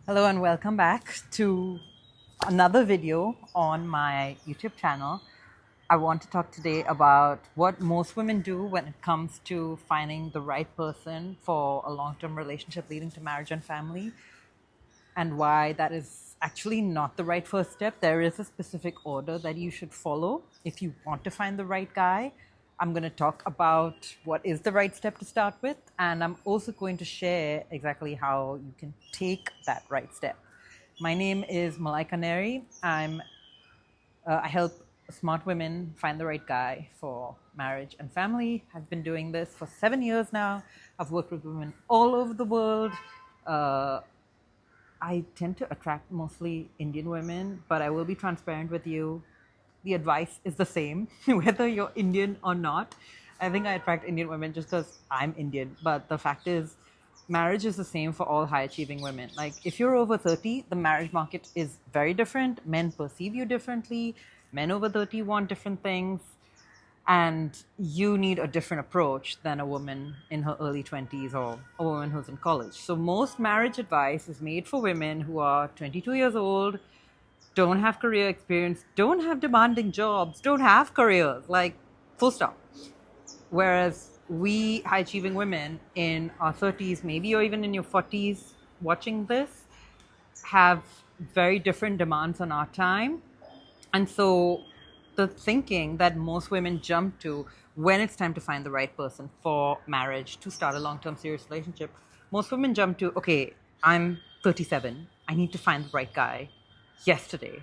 Hello and welcome back to another video on my YouTube channel. I want to talk today about what most women do when it comes to finding the right person for a long-term relationship leading to marriage and family, and why that is actually not the right first step. There is a specific order that you should follow if you want to find the right guy. I'm going to talk about what is the right step to start with, and I'm also going to share exactly how you can take that right step. My name is Malaika Neri. I help smart women find the right guy for marriage and family. I've been doing this for 7 years now. I've worked with women all over the world. Uh, I tend to attract mostly Indian women, but I will be transparent with you. The advice is the same, whether you're Indian or not. I think I attract Indian women just because I'm Indian, but the fact is, marriage is the same for all high achieving women. Like, if you're over 30, the marriage market is very different. Men perceive you differently. Men over 30 want different things, and you need a different approach than a woman in her early 20s or a woman who's in college. So most marriage advice is made for women who are 22 years old, don't have career experience, don't have demanding jobs, don't have careers, like, full stop. Whereas we high achieving women in our 30s, maybe, or even in your 40s watching this, have very different demands on our time. And so the thinking that most women jump to when it's time to find the right person for marriage, to start a long-term serious relationship, most women jump to, okay, I'm 37, I need to find the right guy yesterday.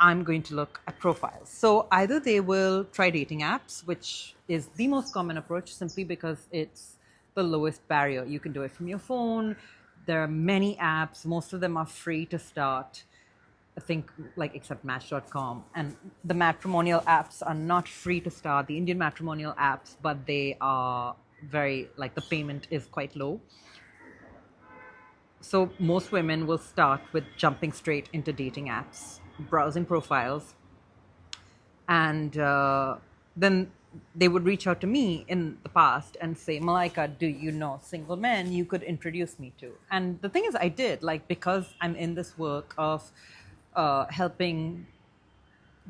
I'm going to look at profiles. So either they will try dating apps, which is the most common approach simply because it's the lowest barrier. You can do it from your phone. There are many apps. Most of them are free to start. I think, like, except Match.com. And the matrimonial apps are not free to start, the Indian matrimonial apps, but they are very, like, the payment is quite low. So most women will start with jumping straight into dating apps, browsing profiles, and then they would reach out to me in the past and say, Malaika, do you know single men you could introduce me to? And the thing is, I did, like, because I'm in this work of helping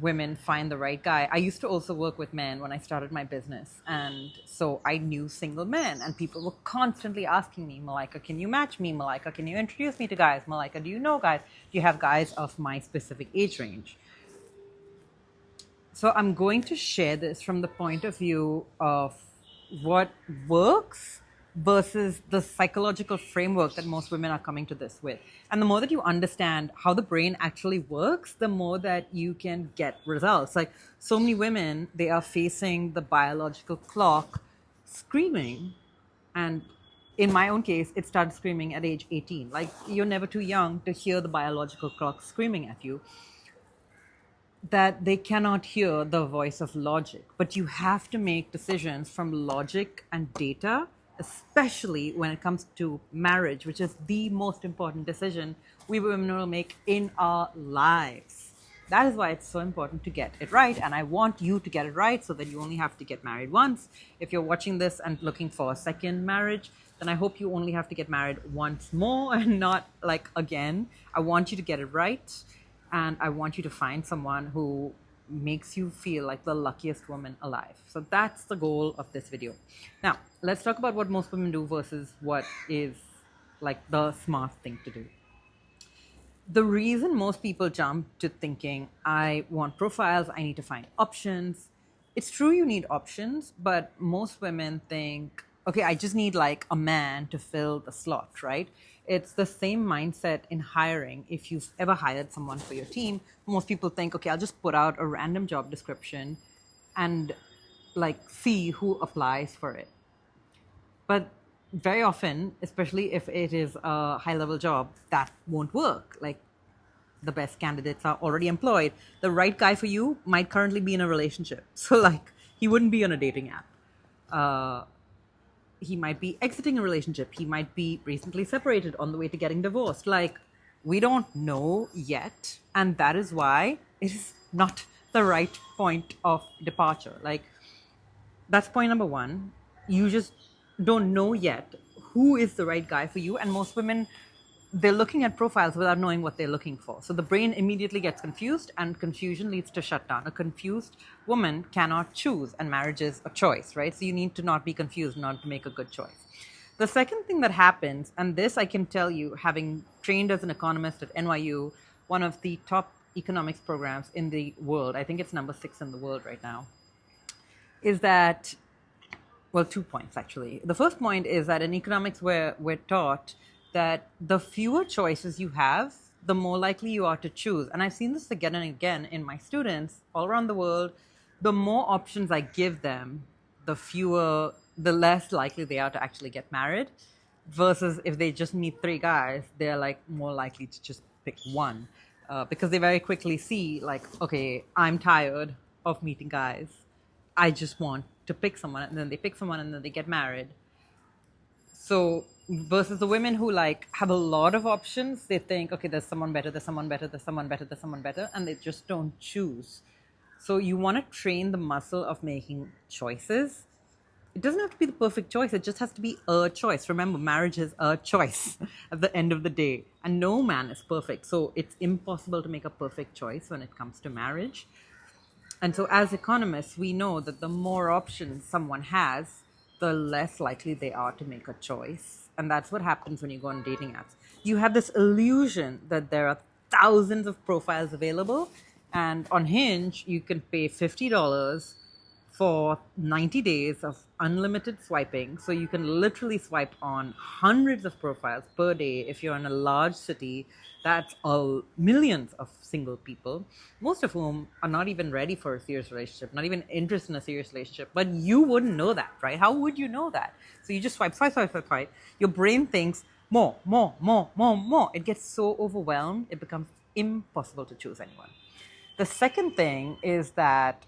women find the right guy. I used to also work with men when I started my business. And so I knew single men, and people were constantly asking me, Malaika, can you match me? Malaika, can you introduce me to guys? Malaika, do you know guys? Do you have guys of my specific age range? So I'm going to share this from the point of view of what works versus the psychological framework that most women are coming to this with. And the more that you understand how the brain actually works, the more that you can get results. Like, so many women, they are facing the biological clock screaming. And in my own case, it started screaming at age 18. Like, you're never too young to hear the biological clock screaming at you, that they cannot hear the voice of logic. But you have to make decisions from logic and data, especially when it comes to marriage, which is the most important decision we women will make in our lives. That is why it's so important to get it right. And I want you to get it right so that you only have to get married once. If you're watching this and looking for a second marriage, then I hope you only have to get married once more and not, like, again. I want you to get it right. And I want you to find someone who makes you feel like the luckiest woman alive. So that's the goal of this video. Now, let's talk about what most women do versus what is, like, the smart thing to do. The reason most people jump to thinking, I want profiles, I need to find options. It's true you need options, but most women think, okay, I just need, like, a man to fill the slot, right? It's the same mindset in hiring. If you've ever hired someone for your team, most people think, okay, I'll just put out a random job description and, like, see who applies for it. But very often, especially if it is a high level job, that won't work. Like, the best candidates are already employed. The right guy for you might currently be in a relationship. So, like, he wouldn't be on a dating app. He might be exiting a relationship. He might be recently separated, on the way to getting divorced. Like, we don't know yet. And that is why it is not the right point of departure. Like, that's point number one. You just don't know yet who is the right guy for you. And most women they're looking at profiles without knowing what they're looking for. So the brain immediately gets confused, and confusion leads to shutdown. A confused woman cannot choose, and marriage is a choice, right? So you need to not be confused in order to make a good choice. The second thing that happens, and this I can tell you, having trained as an economist at NYU, one of the top economics programs in the world, I think it's number 6 in the world right now, is that, well, 2 points actually. The first point is that in economics we're taught that the fewer choices you have, the more likely you are to choose. And I've seen this again and again in my students all around the world. The more options I give them, the less likely they are to actually get married. Versus if they just meet 3 guys, they're like more likely to just pick one. Because they very quickly see, like, okay, I'm tired of meeting guys. I just want to pick someone, and then they pick someone, and then they get married. So versus the women who like have a lot of options, they think, okay, there's someone better, there's someone better, there's someone better, there's someone better, and they just don't choose. So you want to train the muscle of making choices. It doesn't have to be the perfect choice. It just has to be a choice. Remember, marriage is a choice at the end of the day. And no man is perfect. So it's impossible to make a perfect choice when it comes to marriage. And so as economists, we know that the more options someone has, the less likely they are to make a choice. And that's what happens when you go on dating apps. You have this illusion that there are thousands of profiles available. And on Hinge, you can pay $50 for 90 days of unlimited swiping. So you can literally swipe on hundreds of profiles per day. If you're in a large city, that's millions of single people, most of whom are not even ready for a serious relationship, not even interested in a serious relationship. But you wouldn't know that, right? How would you know that? So you just swipe. Your brain thinks more. It gets so overwhelmed, it becomes impossible to choose anyone. The second thing is that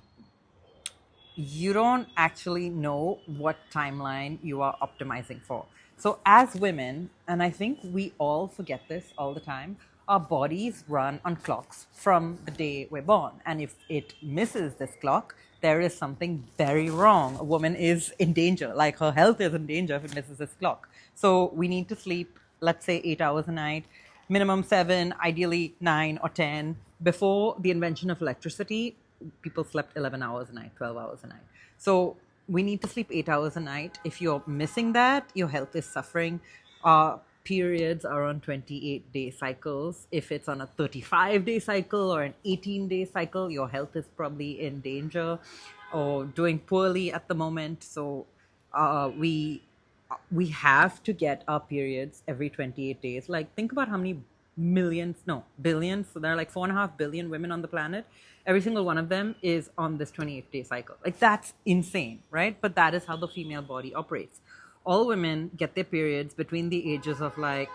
you don't actually know what timeline you are optimizing for. So as women, and I think we all forget this all the time, our bodies run on clocks from the day we're born. And if it misses this clock, there is something very wrong. A woman is in danger, like her health is in danger if it misses this clock. So we need to sleep, let's say 8 hours a night, minimum 7, ideally 9 or 10. Before the invention of electricity, people slept 11 hours a night, 12 hours a night. So we need to sleep 8 hours a night. If you're missing that, your health is suffering. Our periods are on 28-day cycles. If it's on a 35-day cycle or an 18-day cycle, your health is probably in danger or doing poorly at the moment. So we have to get our periods every 28 days. Like, think about how many billions. So there are like 4.5 billion women on the planet. Every single one of them is on this 28-day cycle. Like, that's insane, right? But that is how the female body operates. All women get their periods between the ages of like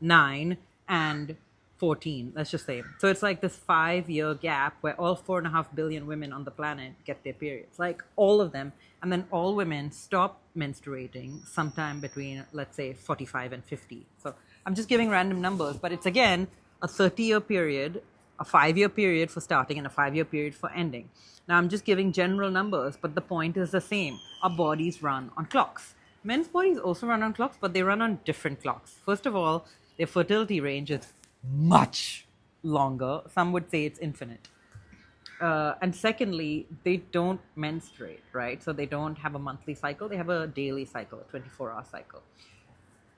9 and 14, let's just say. So it's like this 5-year gap where all 4.5 billion women on the planet get their periods, like all of them. And then all women stop menstruating sometime between, let's say, 45 and 50. So I'm just giving random numbers, but it's again a 30-year period, a 5-year period for starting, and a 5-year period for ending. Now I'm just giving general numbers, but the point is the same. Our bodies run on clocks. Men's bodies also run on clocks, but they run on different clocks. First of all, their fertility range is much longer. Some would say it's infinite. And secondly, they don't menstruate, right? So they don't have a monthly cycle. They have a daily cycle, a 24-hour cycle.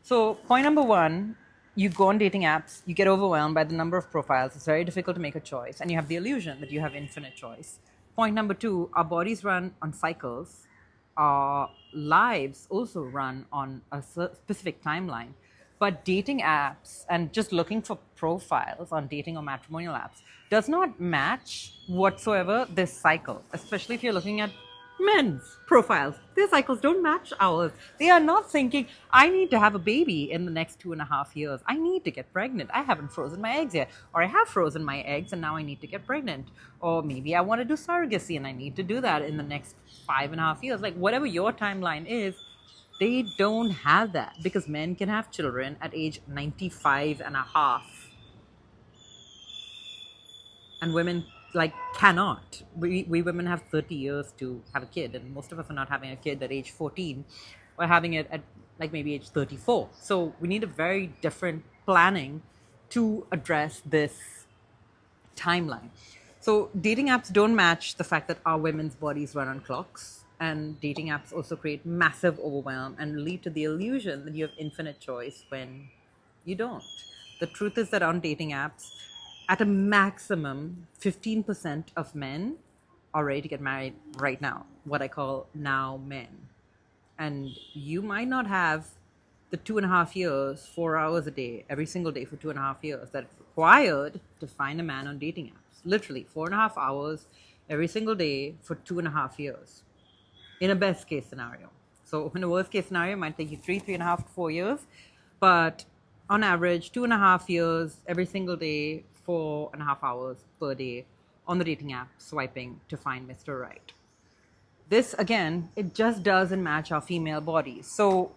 So point number 1, you go on dating apps, you get overwhelmed by the number of profiles. It's very difficult to make a choice, and you have the illusion that you have infinite choice. Point number 2, our bodies run on cycles. Our lives also run on a specific timeline. But dating apps and just looking for profiles on dating or matrimonial apps does not match whatsoever this cycle, especially if you're looking at men's profiles. Their cycles don't match ours. They are not thinking, I need to have a baby in the next 2.5 years. I need to get pregnant. I haven't frozen my eggs yet. Or I have frozen my eggs and now I need to get pregnant. Or maybe I want to do surrogacy and I need to do that in the next 5.5 years. Like, whatever your timeline is, they don't have that, because men can have children at age 95 and a half. And women cannot. We women have 30 years to have a kid, and most of us are not having a kid at age 14. We're having it at maybe age 34. So we need a very different planning to address this timeline. So dating apps don't match the fact that our women's bodies run on clocks, and dating apps also create massive overwhelm and lead to the illusion that you have infinite choice when you don't. The truth is that on dating apps, at a maximum, 15% of men are ready to get married right now, what I call now men. And you might not have the 2.5 years, 4 hours a day, every single day for 2.5 years that's required to find a man on dating apps. Literally 4.5 hours every single day for 2.5 years in a best case scenario. So in a worst case scenario, it might take you 3.5 to 4 years, but on average, 2.5 years every single day, 4.5 hours per day on the dating app, swiping to find Mr. Right. This, again, it just doesn't match our female bodies. So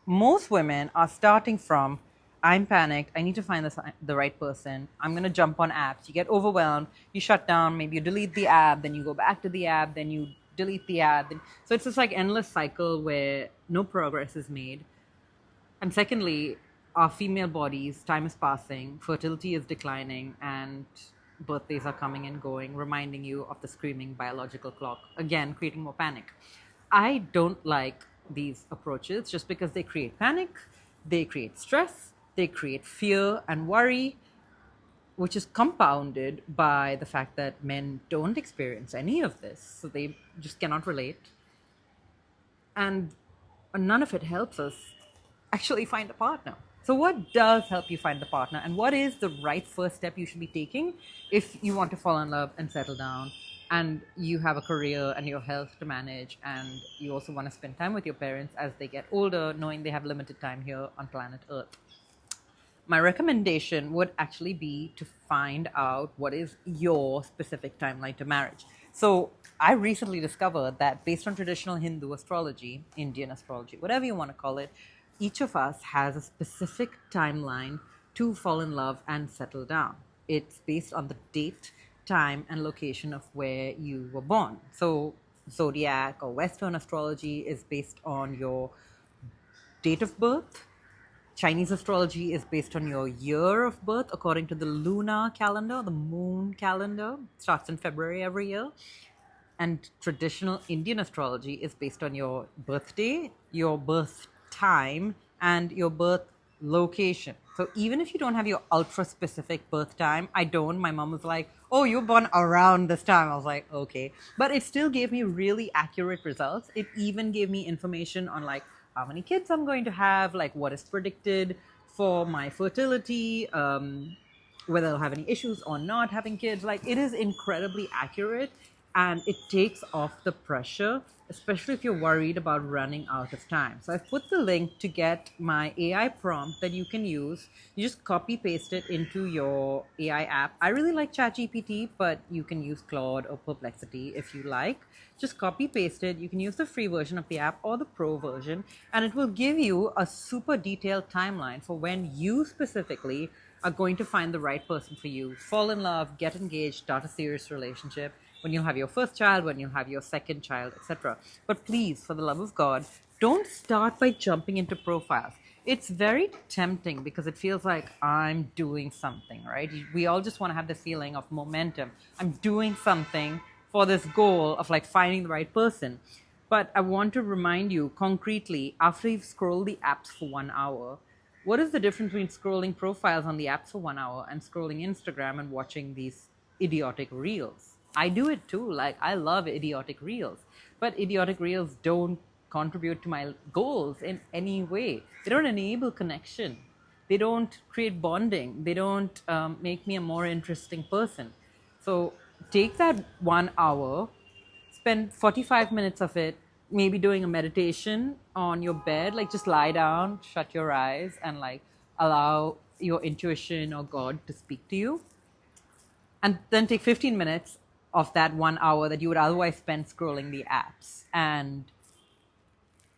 most women are starting from, I'm panicked, I need to find the right person, I'm going to jump on apps. You get overwhelmed, you shut down, maybe you delete the app, then you go back to the app, then you delete the app. So it's this like endless cycle where no progress is made. And secondly, our female bodies, time is passing, fertility is declining, and birthdays are coming and going, reminding you of the screaming biological clock, again, creating more panic. I don't like these approaches just because they create panic, they create stress, they create fear and worry, which is compounded by the fact that men don't experience any of this. So they just cannot relate. And none of it helps us actually find a partner. So what does help you find the partner, and what is the right first step you should be taking if you want to fall in love and settle down, and you have a career and your health to manage, and you also want to spend time with your parents as they get older, knowing they have limited time here on planet Earth? My recommendation would actually be to find out what is your specific timeline to marriage. So I recently discovered that based on traditional Hindu astrology, Indian astrology, whatever you want to call it, each of us has a specific timeline to fall in love and settle down. It's based on the date, time, and location of where you were born. So zodiac or Western astrology is based on your date of birth. Chinese astrology is based on your year of birth according to the lunar calendar, the moon calendar. It starts in February every year. And traditional Indian astrology is based on your birthday, your birth time, and your birth location. So even if you don't have your ultra specific birth time, I don't. My mom was like, oh, you're born around this time. I was like, okay. But it still gave me really accurate results. It even gave me information on like how many kids I'm going to have, like what is predicted for my fertility, whether I'll have any issues or not having kids. Like it is incredibly accurate, and it takes off the pressure, especially if you're worried about running out of time. So I've put the link to get my AI prompt that you can use. You just copy paste it into your AI app. I really like ChatGPT, but you can use Claude or Perplexity if you like. Just copy paste it. You can use the free version of the app or the pro version, and it will give you a super detailed timeline for when you specifically are going to find the right person for you, fall in love, get engaged, start a serious relationship, when you'll have your first child, when you'll have your second child, etc. But please, for the love of God, don't start by jumping into profiles. It's very tempting because it feels like I'm doing something, right? We all just want to have the feeling of momentum. I'm doing something for this goal of like finding the right person. But I want to remind you concretely, after you've scrolled the apps for 1 hour, what is the difference between scrolling profiles on the apps for 1 hour and scrolling Instagram and watching these idiotic reels? I do it too. Like, I love idiotic reels. But idiotic reels don't contribute to my goals in any way. They don't enable connection. They don't create bonding. They don't make me a more interesting person. So take that 1 hour, spend 45 minutes of it maybe doing a meditation on your bed. Like, just lie down, shut your eyes, and like allow your intuition or God to speak to you. And then take 15 minutes of that 1 hour that you would otherwise spend scrolling the apps and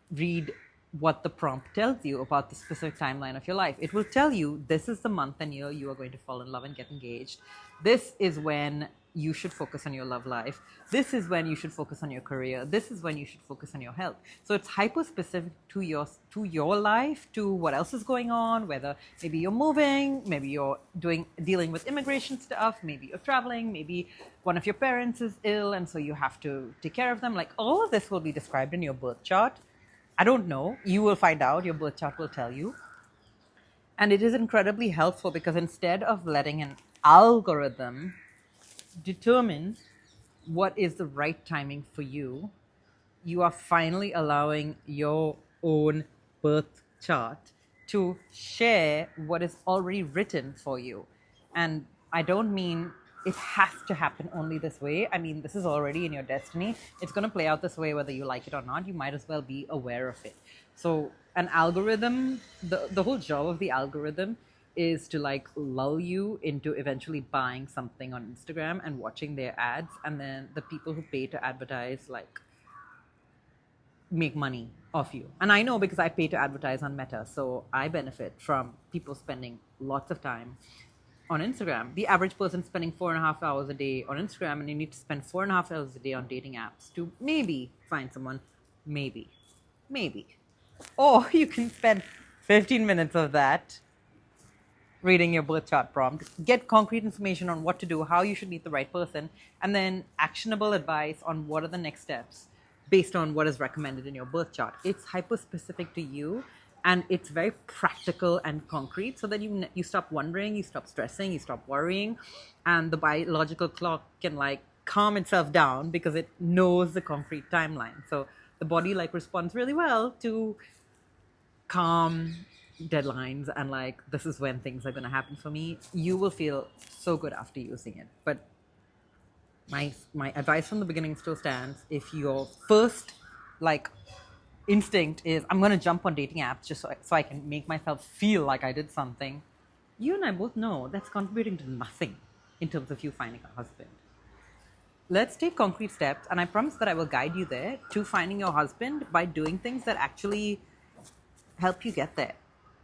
read what the prompt tells you about the specific timeline of your life. It will tell you this is the month and year you are going to fall in love and get engaged. This is when you should focus on your love life. This is when you should focus on your career. This is when you should focus on your health. So it's hyper specific to your life, to what else is going on, whether maybe you're moving, maybe you're dealing with immigration stuff, maybe you're traveling, maybe one of your parents is ill and so you have to take care of them. Like all of this will be described in your birth chart. I don't know. You will find out. Your birth chart will tell you. And it is incredibly helpful because instead of letting an algorithm determine what is the right timing for you, you are finally allowing your own birth chart to share what is already written for you. And I don't mean it has to happen only this way. I mean, this is already in your destiny. It's going to play out this way whether you like it or not. You might as well be aware of it. So an algorithm, the whole job of the algorithm is to like lull you into eventually buying something on Instagram and watching their ads. And then the people who pay to advertise like make money off you. And I know because I pay to advertise on Meta. So I benefit from people spending lots of time on Instagram. The average person spending 4.5 hours a day on Instagram, and you need to spend 4.5 hours a day on dating apps to maybe find someone. Maybe. Or you can spend 15 minutes of that reading your birth chart prompt, get concrete information on what to do, how you should meet the right person, and then actionable advice on what are the next steps based on what is recommended in your birth chart. It's hyper specific to you. And it's very practical and concrete so that you stop wondering, you stop stressing, you stop worrying. And the biological clock can like calm itself down because it knows the concrete timeline. So the body like responds really well to calm deadlines and like, this is when things are going to happen for me. You will feel so good after using it. But my advice from the beginning still stands. If your first like instinct is I'm going to jump on dating apps just so I can make myself feel like I did something, you and I both know that's contributing to nothing in terms of you finding a husband. Let's take concrete steps, and I promise that I will guide you there to finding your husband by doing things that actually help you get there.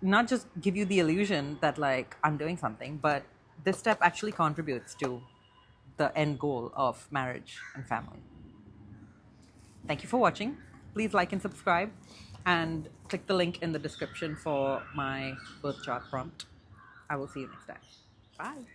Not just give you the illusion that like I'm doing something, but this step actually contributes to the end goal of marriage and family. Thank you for watching. Please like and subscribe, and click the link in the description for my birth chart prompt. I will see you next time. Bye.